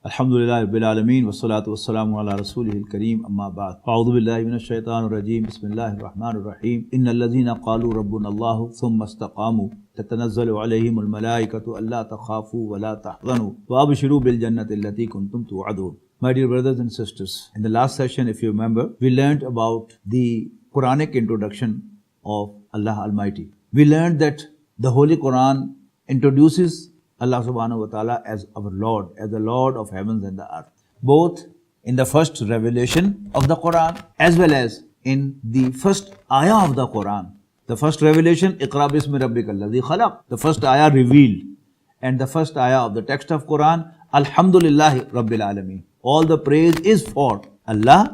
Alhamdulillah Rabbil Alameen, wassalatu wassalamu ala rasulihil kareem, amma ba'd. A'udhu billahi minash shaitanir rajeem, bismillahir rahmanir rahim. Innal ladhina qalu rabbuna Allahu thumma istaqamu tatanazzalu alayhimul malaikatu alla takhafu wa la tahzanu wa abshiru bil jannati allati kuntum tu'adun. My dear brothers and sisters, in the last session, if you remember, we learned about the Quranic introduction of Allah Almighty. We learned that the Holy Quran introduces Allah subhanahu wa ta'ala as our Lord, as the Lord of heavens and the earth. Both in the first revelation of the Quran as well as in the first ayah of the Quran. The first revelation, Iqra bismi rabbikal ladhi khalaq. The first ayah revealed. And the first ayah of the text of Quran, Alhamdulillahi Rabbil Alameen. All the praise is for Allah,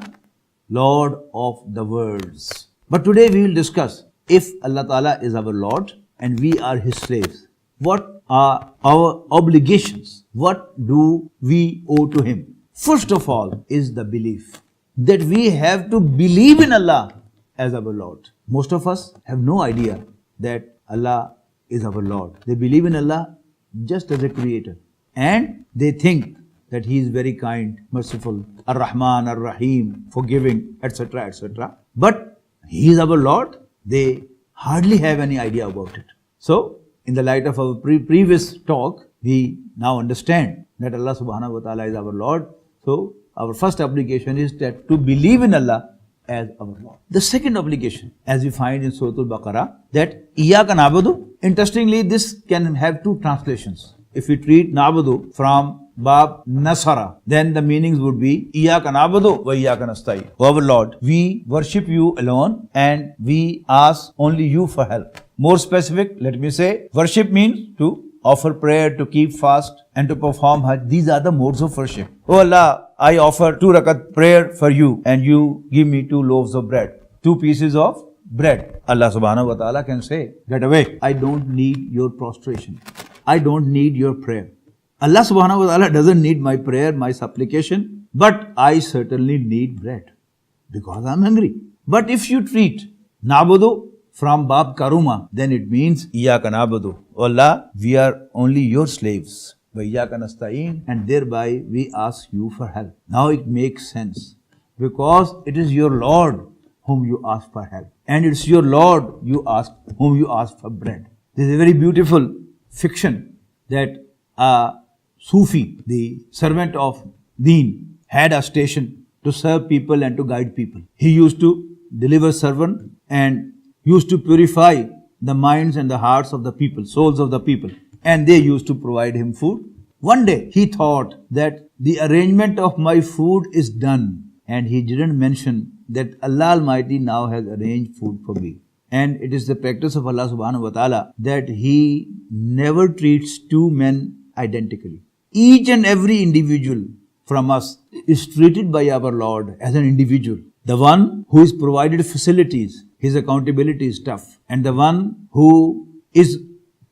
Lord of the worlds. But today we will discuss, if Allah Ta'ala is our Lord and we are His slaves, what are our obligations? What do we owe to Him? First of all is the belief that we have to believe in Allah as our Lord. Most of us have no idea that Allah is our Lord. They believe in Allah just as a creator. And they think that He is very kind, merciful, Ar-Rahman, Ar-Rahim, forgiving, etc., etc. But He is our Lord. They hardly have any idea about it. So, in the light of our previous talk, we now understand that Allah subhanahu wa ta'ala is our Lord. So, our first obligation is that to believe in Allah as our Lord. The second obligation, as we find in Surah Al-Baqarah, that Iyaka na'budu. Interestingly, this can have two translations. If we treat na'budu from Bab Nasara, then the meanings would be Iyaka na'budu wa Iyaka nasta'in. O our Lord, we worship you alone and we ask only you for help. More specific, let me say, worship means to offer prayer, to keep fast and to perform Hajj. These are the modes of worship. Oh Allah, I offer 2 rakat prayer for you and you give me 2 loaves of bread, 2 pieces of bread. Allah subhanahu wa ta'ala can say, get away. I don't need your prostration. I don't need your prayer. Allah subhanahu wa ta'ala doesn't need my prayer, my supplication, but I certainly need bread because I'm hungry. But if you treat na'budu from Bab Karuma, then it means Iyaka na'budu. O Allah, we are only your slaves. Wa Iyaka nasta'in, and thereby we ask you for help. Now it makes sense because it is your Lord whom you ask for help. And it's your Lord whom you ask for bread. This is a very beautiful fiction that a Sufi, the servant of Deen, had a station to serve people and to guide people. He used to deliver sermon and used to purify the minds and the hearts of the people, souls of the people. And they used to provide him food. One day he thought that the arrangement of my food is done. And he didn't mention that Allah Almighty now has arranged food for me. And it is the practice of Allah subhanahu wa ta'ala that He never treats 2 men identically. Each and every individual from us is treated by our Lord as an individual. The one who is provided facilities, his accountability is tough. And the one who is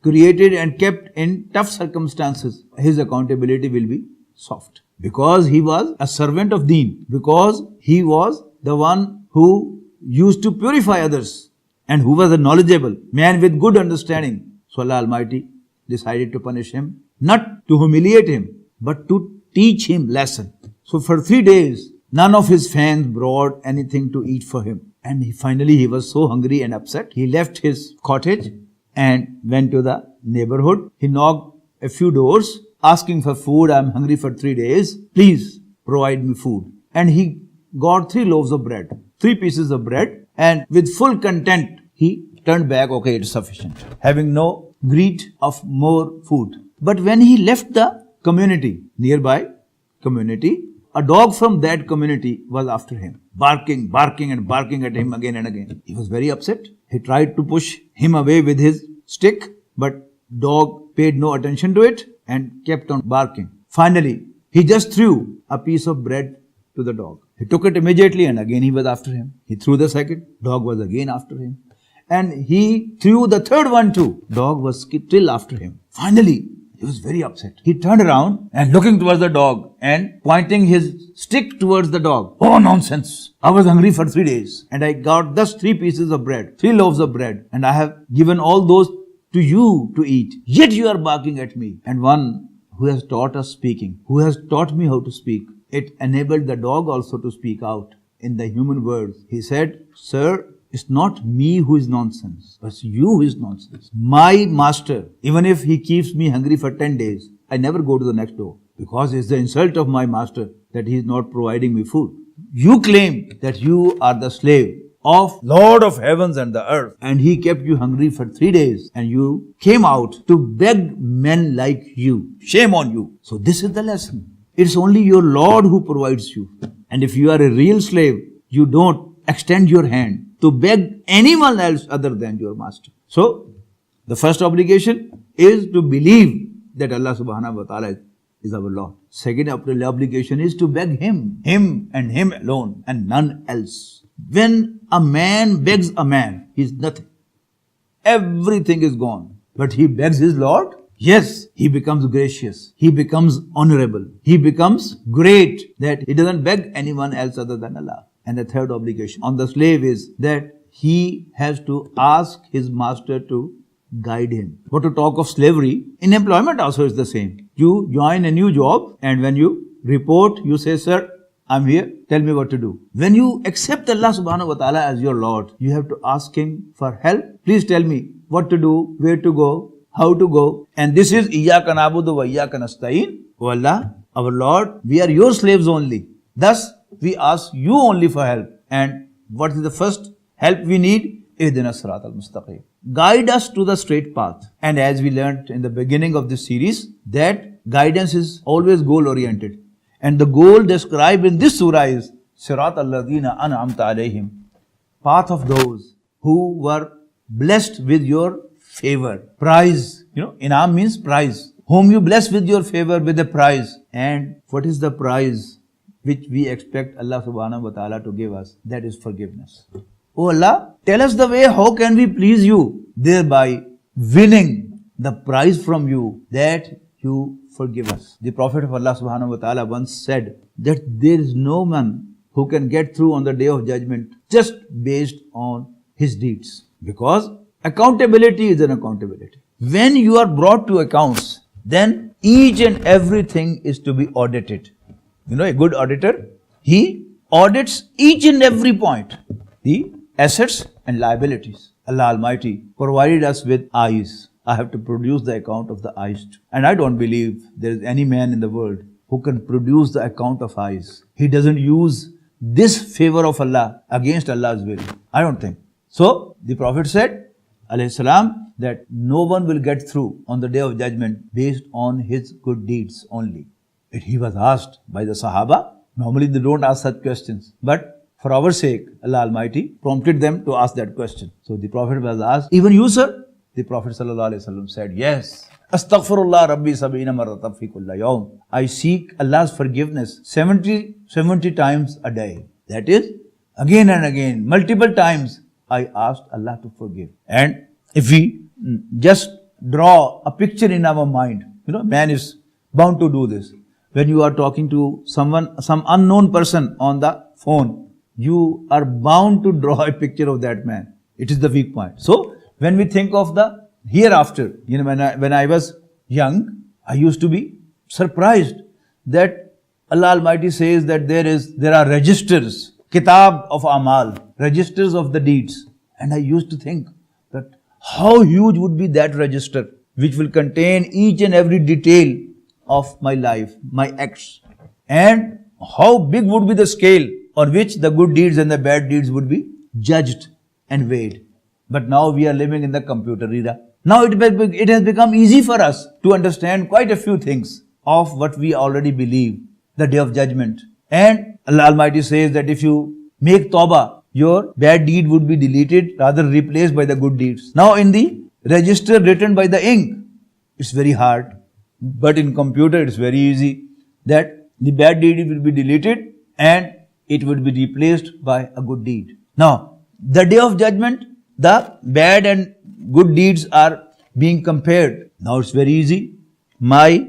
created and kept in tough circumstances, his accountability will be soft. Because he was a servant of Deen. Because he was the one who used to purify others. And who was a knowledgeable man with good understanding. So Allah Almighty decided to punish him. Not to humiliate him, but to teach him lesson. So for 3 days, none of his fans brought anything to eat for him. And finally he was so hungry and upset. He left his cottage and went to the neighborhood. He knocked a few doors asking for food. I'm hungry for 3 days. Please provide me food. And he got 3 loaves of bread, 3 pieces of bread. And with full content, he turned back. Okay, it's sufficient. Having no greed of more food. But when he left the community, nearby community, a dog from that community was after him, barking at him again and again. He was very upset. He tried to push him away with his stick, but dog paid no attention to it and kept on barking. Finally, he just threw a piece of bread to the dog. He took it immediately and again he was after him. He threw the second, dog was again after him. And he threw the third one too. Dog was still after him. Finally, he was very upset. He turned around and looking towards the dog and pointing his stick towards the dog. Oh, nonsense. I was hungry for 3 days and I got just 3 pieces of bread, 3 loaves of bread, and I have given all those to you to eat. Yet you are barking at me. And one who has taught us speaking, who has taught me how to speak. It enabled the dog also to speak out in the human words. He said, sir, it's not me who is nonsense, but it's you who is nonsense. My master, even if he keeps me hungry for 10 days, I never go to the next door, because it's the insult of my master that he is not providing me food. You claim that you are the slave of Lord of heavens and the earth, and he kept you hungry for 3 days, and you came out to beg men like you. Shame on you. So this is the lesson. It's only your Lord who provides you. And if you are a real slave, you don't extend your hand to beg anyone else other than your master. So, the first obligation is to believe that Allah subhanahu wa ta'ala is our Lord. Second obligation is to beg Him and Him alone and none else. When a man begs a man, he is nothing. Everything is gone. But he begs his Lord. Yes, he becomes gracious. He becomes honorable. He becomes great, that he doesn't beg anyone else other than Allah. And the third obligation on the slave is that he has to ask his master to guide him. But to talk of slavery, in employment also is the same. You join a new job, and when you report, you say, sir, I'm here, tell me what to do. When you accept Allah subhanahu wa ta'ala as your Lord, you have to ask Him for help. Please tell me what to do, where to go, how to go. And this is Iyyaka na'budu wa iyyaka nasta'in. O Allah, our Lord, we are your slaves only. Thus, we ask you only for help. And what is the first help we need? Ihdina sirat al-mustaqim. Guide us to the straight path. And as we learnt in the beginning of this series, that guidance is always goal-oriented. And the goal described in this surah is Sirat alladhina an'amta alayhim. Path of those who were blessed with your favor. Prize. Inam means prize. Whom you bless with your favor with a prize. And what is the prize which we expect Allah subhanahu wa ta'ala to give us? That is forgiveness. Oh Allah, tell us the way, how can we please you? Thereby winning the prize from you, that you forgive us. The Prophet of Allah subhanahu wa ta'ala once said that there is no man who can get through on the day of judgment just based on his deeds. Because accountability is an accountability. When you are brought to accounts, then each and everything is to be audited. A good auditor, he audits each and every point, the assets and liabilities. Allah Almighty provided us with eyes. I have to produce the account of the eyes too. And I don't believe there is any man in the world who can produce the account of eyes. He doesn't use this favor of Allah against Allah's will. I don't think. So, the Prophet said, alayhi salam, that no one will get through on the day of judgment based on his good deeds only. He was asked by the Sahaba. Normally they don't ask such questions. But for our sake, Allah Almighty prompted them to ask that question. So the Prophet was asked, even you, sir? The Prophet ﷺ said, yes. Astaghfirullah Rabbi sab'ina marratan fi kulla yawm. I seek Allah's forgiveness 70 times a day. That is, again and again, multiple times, I asked Allah to forgive. And if we just draw a picture in our mind, man is bound to do this. When you are talking to someone, some unknown person on the phone, you are bound to draw a picture of that man. It is the weak point. So, when we think of the hereafter, when I was young, I used to be surprised that Allah Almighty says that there are registers, kitab of amal, registers of the deeds. And I used to think that how huge would be that register, which will contain each and every detail of my life, my acts. And how big would be the scale on which the good deeds and the bad deeds would be judged and weighed. But now we are living in the computer era. Now it has become easy for us to understand quite a few things of what we already believe, the day of judgment. And Allah Almighty says that if you make tawbah, your bad deed would be deleted, rather replaced by the good deeds. Now in the register written by the ink, it's very hard. But in computer, it's very easy that the bad deed will be deleted and it would be replaced by a good deed. Now, the day of judgment, the bad and good deeds are being compared. Now it's very easy. My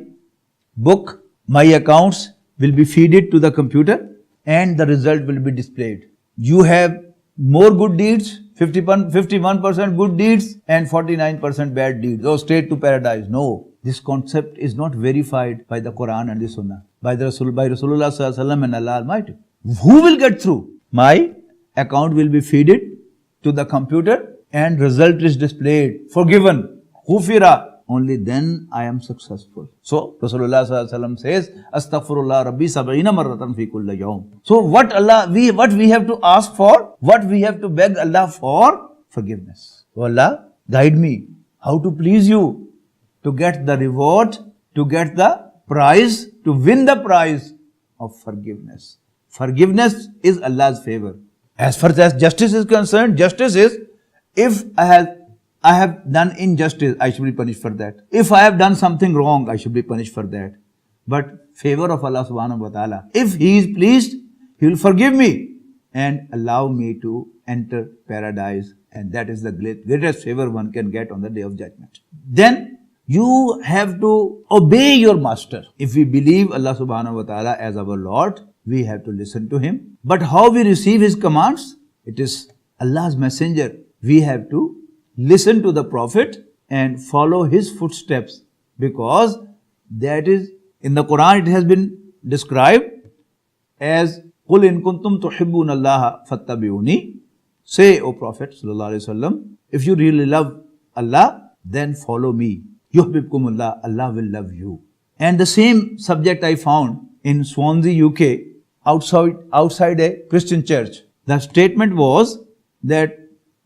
book, my accounts will be fed to the computer and the result will be displayed. You have more good deeds, 51% good deeds and 49% bad deeds. Oh, straight to paradise. No. This concept is not verified by the Quran and the Sunnah, by Rasulullah Sallallahu Alaihi Wasallam and Allah Almighty. Who will get through? My account will be fed to the computer and result is displayed. Forgiven. Ghufira. Only then I am successful. So Rasulullah Sallallahu Alaihi Wasallam says, Astaghfirullah Rabbi sab'ina marratan fi kulli yawm. So what we have to ask for, what we have to beg Allah for? Forgiveness. Oh Allah, guide me how to please you, to get the reward, to get the prize, to win the prize of forgiveness. Forgiveness is Allah's favor. As far as justice is concerned, justice is, if I have done injustice, I should be punished for that. If I have done something wrong, I should be punished for that. But favor of Allah subhanahu wa ta'ala, if He is pleased, He will forgive me and allow me to enter paradise. And that is the greatest favor one can get on the day of judgment. Then you have to obey your master. If we believe Allah subhanahu wa ta'ala as our Lord, we have to listen to Him. But how we receive His commands? It is Allah's messenger. We have to listen to the Prophet and follow his footsteps, because that is, in the Quran it has been described as قُلْ إِن كُنْتُمْ تُحِبُّونَ اللَّهَ فَاتَّبِعُونِي. Say, O Prophet Sallallahu Alaihi Wasallam, if you really love Allah, then follow me. يُحْبِبْكُمُ Allah will love you. And the same subject I found in Swansea, UK, outside a Christian church. The statement was that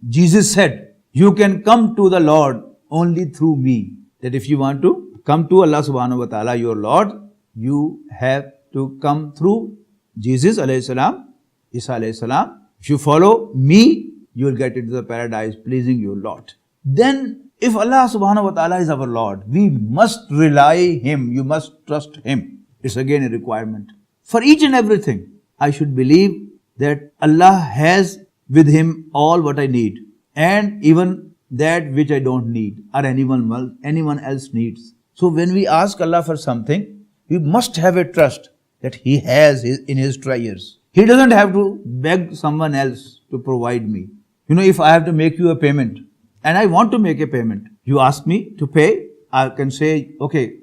Jesus said, you can come to the Lord only through me. That if you want to come to Allah subhanahu wa ta'ala, your Lord, you have to come through Jesus alayhi salam, Isa alayhi salam. If you follow me, you will get into the paradise pleasing your Lord. Then, if Allah subhanahu wa ta'ala is our Lord, we must rely Him, you must trust Him. It's again a requirement. For each and everything, I should believe that Allah has with Him all what I need, and even that which I don't need or anyone else needs. So when we ask Allah for something, we must have a trust that He has in His treasures. He doesn't have to beg someone else to provide me. If I have to make you a payment and I want to make a payment, you ask me to pay, I can say, okay,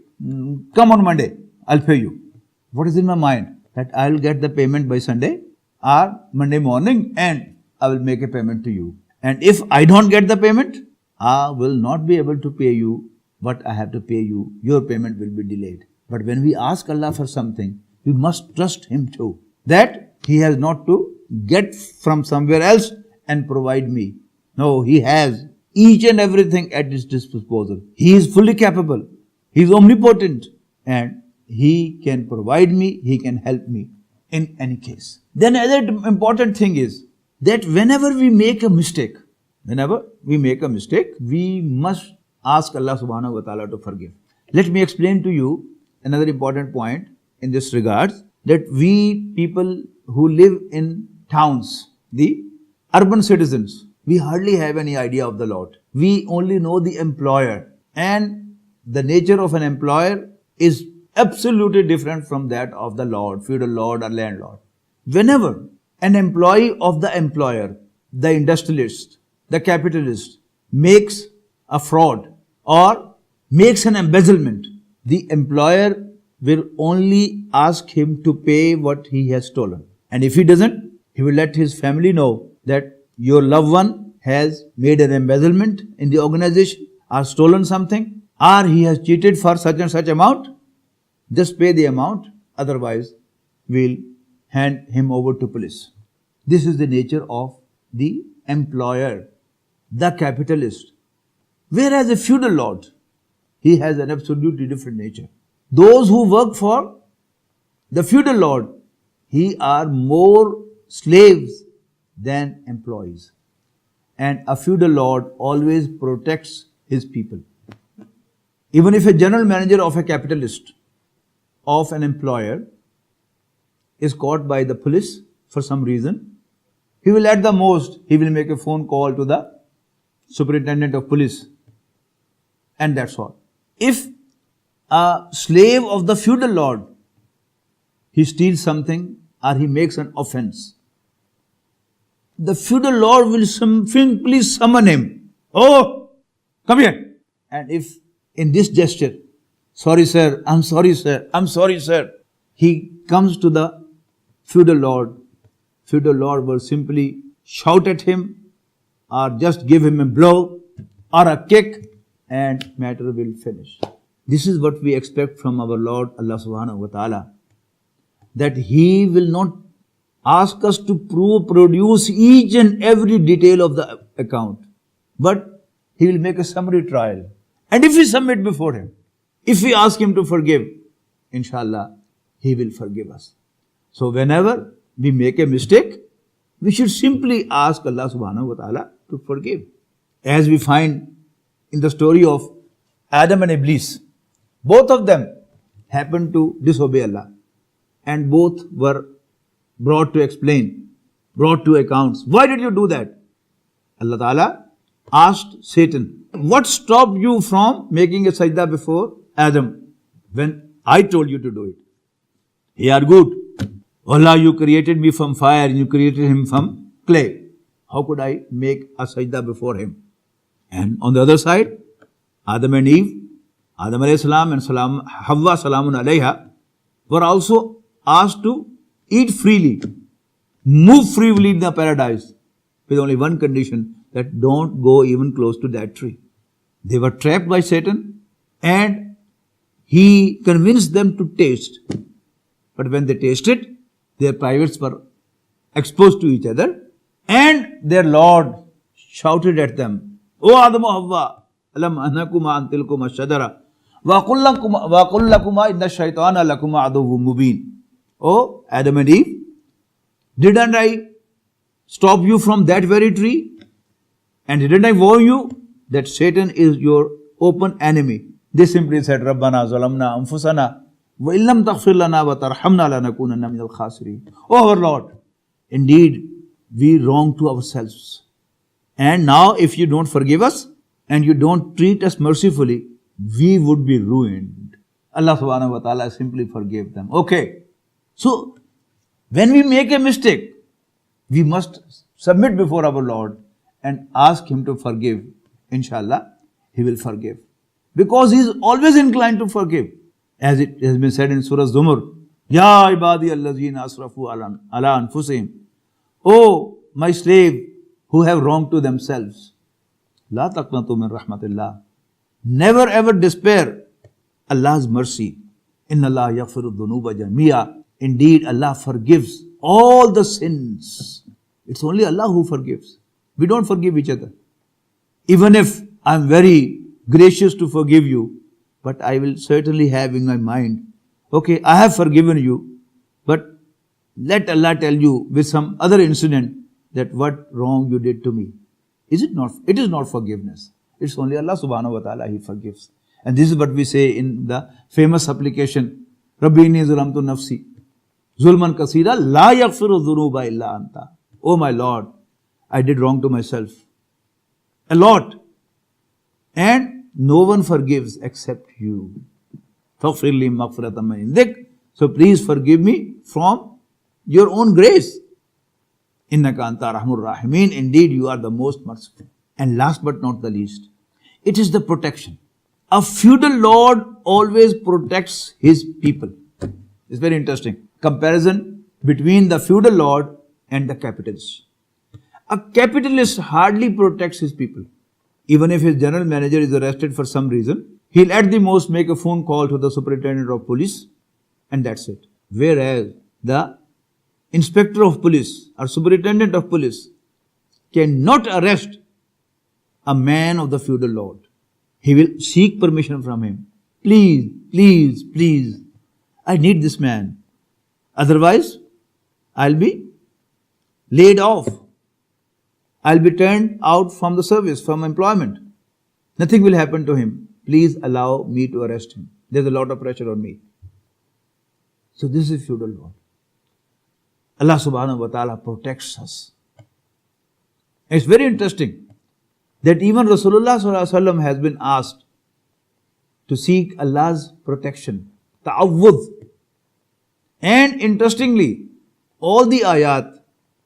come on Monday, I'll pay you. What is in my mind? That I'll get the payment by Sunday or Monday morning and I will make a payment to you. And if I don't get the payment, I will not be able to pay you what I have to pay you. Your payment will be delayed. But when we ask Allah for something, we must trust Him too, that He has not to get from somewhere else and provide me. No, He has each and everything at His disposal. He is fully capable. He is omnipotent. And He can provide me, He can help me in any case. Then another important thing is that whenever we make a mistake, we must ask Allah subhanahu wa ta'ala to forgive. Let me explain to you another important point in this regard, that we people who live in towns, the urban citizens, we hardly have any idea of the Lord. We only know the employer, and the nature of an employer is absolutely different from that of the Lord, feudal lord or landlord. Whenever an employee of the employer, the industrialist, the capitalist, makes a fraud or makes an embezzlement, the employer will only ask him to pay what he has stolen. And if he doesn't, he will let his family know that your loved one has made an embezzlement in the organization or stolen something, or he has cheated for such and such amount. Just pay the amount, otherwise we'll hand him over to police. This is the nature of the employer, the capitalist. Whereas a feudal lord, he has an absolutely different nature. Those who work for the feudal lord, he are more slaves than employees. And a feudal lord always protects his people. Even if a general manager of a capitalist, of an employer, is caught by the police for some reason, he will at the most, he will make a phone call to the superintendent of police. And that's all. If a slave of the feudal lord, he steals something or he makes an offense, the feudal lord will simply summon him. Oh, come here. And if in this gesture, sorry sir, I'm sorry sir, I'm sorry sir. He comes to the feudal lord. Feudal lord will simply shout at him or just give him a blow or a kick and matter will finish. This is what we expect from our Lord Allah subhanahu wa ta'ala. That He will not ask us to produce each and every detail of the account. But He will make a summary trial. And if we submit before Him, if we ask Him to forgive, inshallah, He will forgive us. So whenever we make a mistake, we should simply ask Allah subhanahu wa ta'ala to forgive. As we find in the story of Adam and Iblis, both of them happened to disobey Allah. And both were brought to explain, brought to accounts. Why did you do that? Allah Ta'ala asked Satan, what stopped you from making a sajda before Adam when I told you to do it? He argued, Allah, you created me from fire, you created him from clay. How could I make a sajda before him? And on the other side, Adam and Eve, Adam alayhi salam and Hawwa salamun alayha were also asked to eat freely, move freely in the paradise with only one condition, that don't go even close to that tree. They were trapped by Satan and he convinced them to taste. But when they tasted, their privates were exposed to each other and their Lord shouted at them, O Adam wa Hawwa, alam anakuma antilkuma shadara wa kullakuma inna shaytana lakuma aduwwum mubin. Oh, Adam and Eve, didn't I stop you from that very tree? And didn't I warn you that Satan is your open enemy? They simply said, Rabbana zalamna anfusana wa illam taghfir lana wa tarhamna lanakunanna minal khasirin. Oh our Lord, indeed we wrong to ourselves. And now if you don't forgive us and you don't treat us mercifully, we would be ruined. Allah subhanahu wa ta'ala simply forgave them. Okay. So, when we make a mistake, we must submit before our Lord and ask Him to forgive. Inshallah, He will forgive. Because He is always inclined to forgive. As it has been said in Surah Zumar, Ya ibadi allazina asrafu ala anfusihim. Oh, my slave who have wronged to themselves. La taqnatu min rahmatillah. Never ever despair Allah's mercy. Inna Allah yaghfiru dhunuba jami'a. Indeed, Allah forgives all the sins. It's only Allah who forgives. We don't forgive each other. Even if I'm very gracious to forgive you, but I will certainly have in my mind, okay, I have forgiven you, but let Allah tell you with some other incident that what wrong you did to me. Is it not? It is not forgiveness. It's only Allah subhanahu wa ta'ala, He forgives. And this is what we say in the famous supplication, Rabbi inni zalamtu nafsi. Zulman kasira la yaghfiru dhunuba illa anta. Oh my Lord, I did wrong to myself. A lot. And no one forgives except you. Faghfir li maghfiratan min indik. So please forgive me from your own grace. Innaka anta rahmur rahimin. Indeed, you are the most merciful. And last but not the least, it is the protection. A feudal lord always protects his people. It's very interesting. Comparison between the feudal lord and the capitalist. A capitalist hardly protects his people. Even if his general manager is arrested for some reason, he'll at the most make a phone call to the superintendent of police and that's it. Whereas the inspector of police or superintendent of police cannot arrest a man of the feudal lord. He will seek permission from him. Please, please, please, I need this man. Otherwise, I'll be laid off. I'll be turned out from the service, from employment. Nothing will happen to him. Please allow me to arrest him. There's a lot of pressure on me. So this is feudal law. Allah subhanahu wa ta'ala protects us. It's very interesting that even Rasulullah sallallahu alaihi wasallam has been asked to seek Allah's protection. Ta'awwudh. And interestingly, all the ayat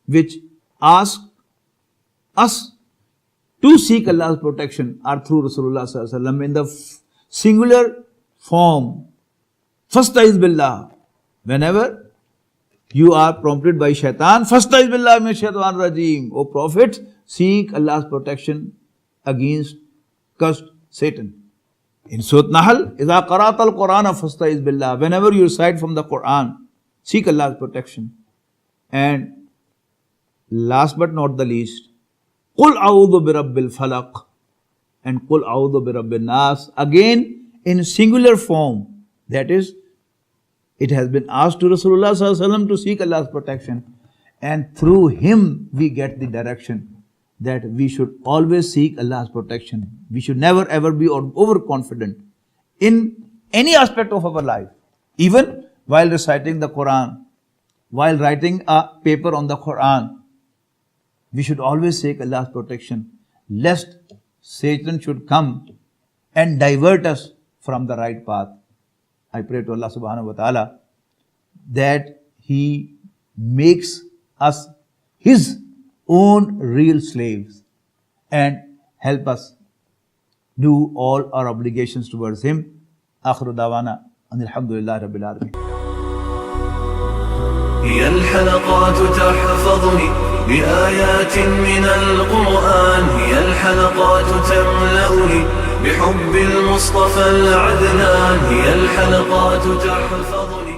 which ask us to seek Allah's protection are through Rasulullah sallallahu alaihi wasallam in the singular form. Fastaiz billah. Whenever you are prompted by shaitan, Fastaiz billah min shaitan rajim. O Prophet, seek Allah's protection against cursed Satan. In Surah Nahl, إِذَا قَرَأْتَ الْقُرْآنَ فَاسْتَعِذْ بِاللَّهِ. Whenever you recite from the Quran, seek Allah's protection. And last but not the least, قُلْ أَعُوذُ بِرَبِّ الْفَلَقِ and قُلْ أَعُوذُ بِرَبِّ النَّاسِ. Again, in singular form. That is, it has been asked to Rasulullah sallallahu alaihi wasallam to seek Allah's protection. And through him, we get the direction that we should always seek Allah's protection. We should never ever be overconfident in any aspect of our life. Even while reciting the Quran, while writing a paper on the Quran, we should always seek Allah's protection, lest Satan should come and divert us from the right path. I pray to Allah subhanahu wa ta'ala that He makes us His own real slaves and help us do all our obligations towards Him. Akhiru dawana alhamdulillahi rabbil alamin. هي الحلقات تحفظني بآيات من القرآن، هي الحلقات تملأني بحب المصطفى العدنان، هي الحلقات تحفظني